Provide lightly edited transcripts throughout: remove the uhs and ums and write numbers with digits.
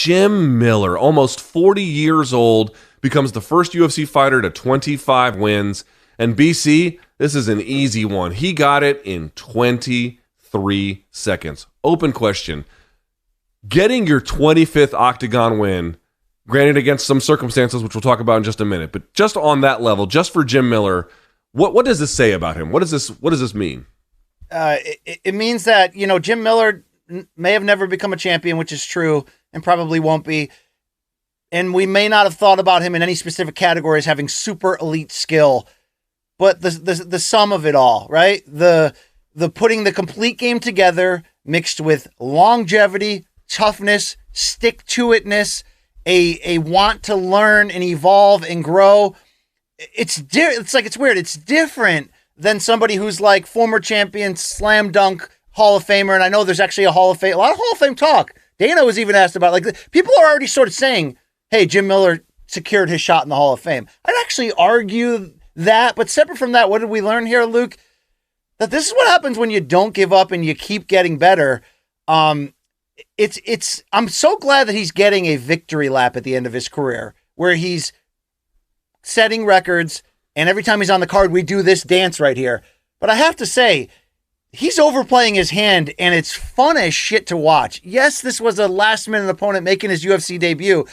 Jim Miller, almost 40 years old, becomes the first UFC fighter to 25 wins. And BC, this is an easy one. He got it in 23 seconds. Open question. Getting your 25th Octagon win, granted against some circumstances, which we'll talk about in just a minute, but just on that level, just for Jim Miller, what does this say about him? What does this mean? It means that, Jim Miller may have never become a champion, which is true, and probably won't be. And we may not have thought about him in any specific category as having super elite skill, but the sum of it all, right? The putting the complete game together mixed with longevity, toughness, stick-to-itness, a want to learn and evolve and grow. It's weird. It's different than somebody who's like former champion, slam dunk, Hall of Famer. And I know there's actually a lot of Hall of Fame talk. Dana was even asked about, people are already sort of saying, hey, Jim Miller secured his shot in the Hall of Fame. I'd actually argue that, but separate from that, what did we learn here, Luke? That this is what happens when you don't give up and you keep getting better. I'm so glad that he's getting a victory lap at the end of his career where he's setting records, and every time he's on the card, we do this dance right here. But I have to say, he's overplaying his hand, and it's fun as shit to watch. Yes, this was a last-minute opponent making his UFC debut,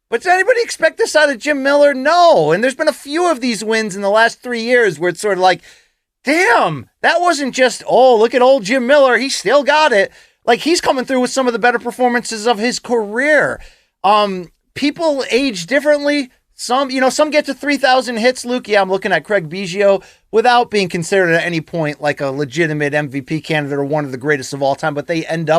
but did anybody expect this out of Jim Miller? No. And there's been a few of these wins in the last 3 years where it's sort of like, damn, that wasn't just, oh, look at old Jim Miller. He still got it. Like, he's coming through with some of the better performances of his career. People age differently. Some get to 3,000 hits, Luke. Yeah, I'm looking at Craig Biggio without being considered at any point like a legitimate MVP candidate or one of the greatest of all time, but they end up